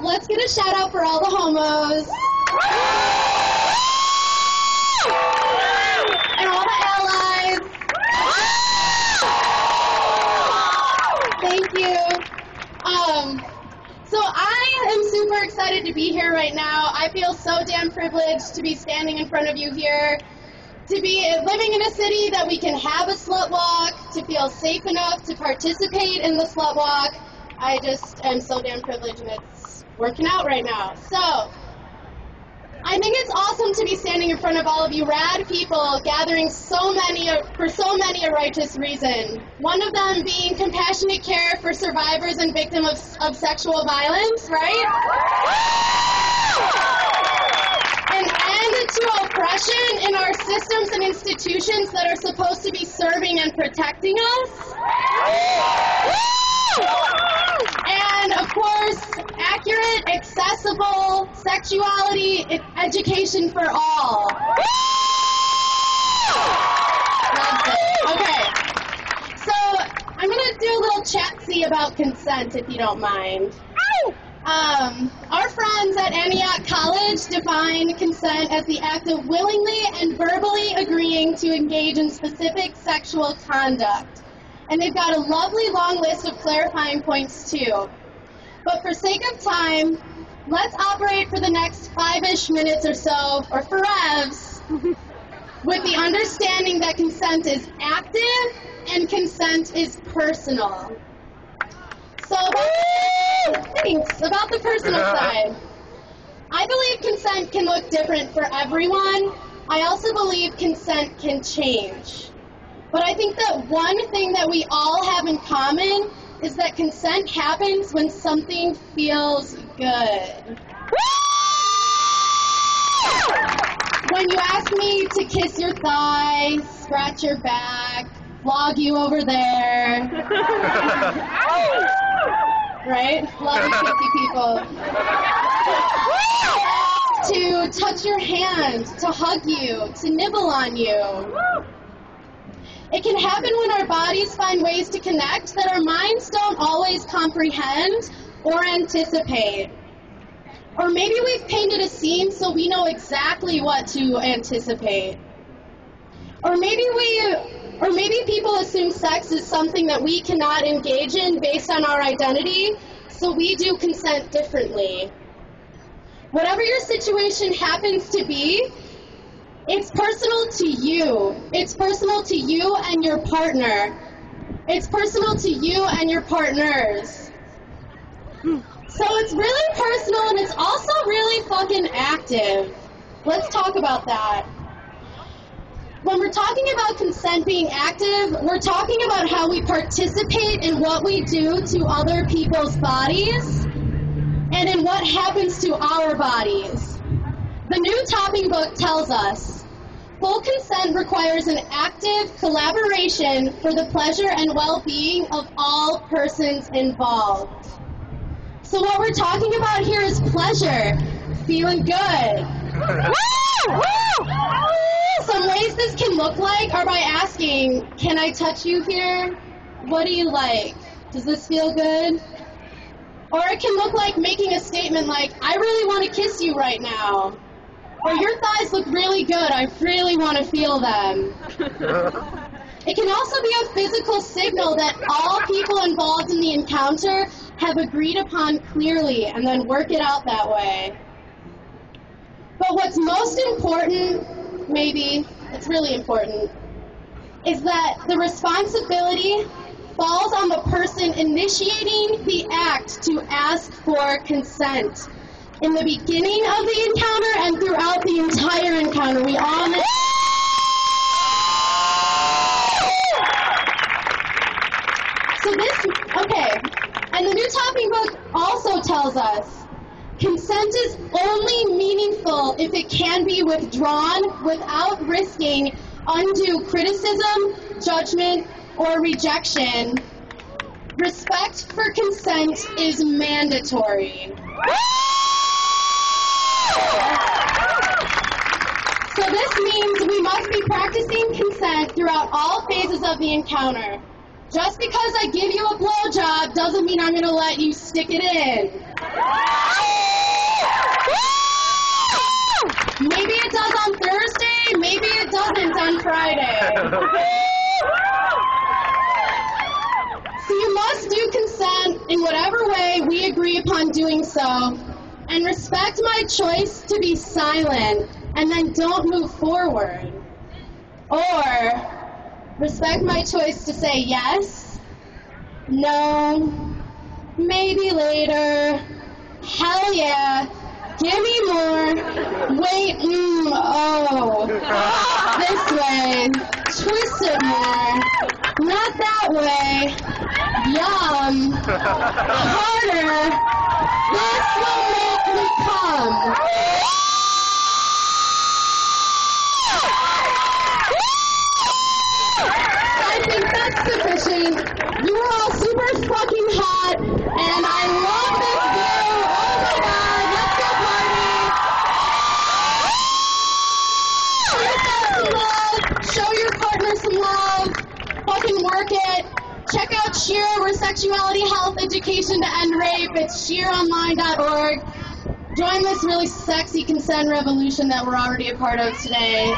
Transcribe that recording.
let's get a shout out for all the homos. And all the allies. Thank you. So I am super excited to be here right now. I feel so damn privileged to be standing in front of you here, to be living in a city that we can have a slut walk, to feel safe enough to participate in the slut walk. I just am so damn privileged, and it's working out right now. So I think it's awesome to be standing in front of all of you rad people gathering for so many a righteous reason. One of them being compassionate care for survivors and victims of sexual violence, right? An end to oppression in our systems and institutions that are supposed to be serving and protecting us. And, of course, accurate, accessible sexuality education for all. That's it. Okay. So, I'm going to do a little chat-see about consent, if you don't mind. Our friends at Antioch College define consent as the act of willingly and verbally agreeing to engage in specific sexual conduct. And they've got a lovely long list of clarifying points, too. But for sake of time, let's operate for the next 5-ish minutes or so, or forevs, with the understanding that consent is active and consent is personal. So, thanks. About the personal side. I believe consent can look different for everyone. I also believe consent can change. But I think that one thing that we all have in common is that consent happens when something feels good. When you ask me to kiss your thigh, scratch your back, flog you over there. Right? Love you, kissy people. To touch your hand, to hug you, to nibble on you. It can happen when our bodies find ways to connect that our minds don't always comprehend or anticipate. Or maybe we've painted a scene so we know exactly what to anticipate. Or maybe people assume sex is something that we cannot engage in based on our identity, so we do consent differently. Whatever your situation happens to be, it's personal to you. It's personal to you and your partner. It's personal to you and your partners. So it's really personal, and it's also really fucking active. Let's talk about that. When we're talking about consent being active, we're talking about how we participate in what we do to other people's bodies and in what happens to our bodies. The new topping book tells us, full consent requires an active collaboration for the pleasure and well-being of all persons involved. So what we're talking about here is pleasure, feeling good. Some ways this can look like are by asking, can I touch you here? What do you like? Does this feel good? Or it can look like making a statement like, I really want to kiss you right now. Or your thighs look really good, I really want to feel them. It can also be a physical signal that all people involved in the encounter have agreed upon clearly and then work it out that way. But what's most important, maybe, it's really important, is that the responsibility falls on the person initiating the act to ask for consent. In the beginning of the encounter and throughout the entire encounter, we all know. And the new topping book also tells us, consent is only meaningful if it can be withdrawn without risking undue criticism, judgment, or rejection. Respect for consent is mandatory. So this means we must be practicing consent throughout all phases of the encounter. Just because I give you a blowjob doesn't mean I'm going to let you stick it in. So you must do consent in whatever way we agree upon doing so, and respect my choice to be silent and then don't move forward. Or respect my choice to say yes, no, maybe later, hell yeah, give me more, wait, oh, this way, twist it more, not that way, yum, harder, this will make me come. I think that's sufficient. You are all super fucking hot, and I love this view. Oh my god, let's go party! Show yourself some love. Show your partner some love. Fucking work it. Check out Sheer, we're sexuality, health, education to end rape. It's sheeronline.org. Join this really sexy consent revolution that we're already a part of today.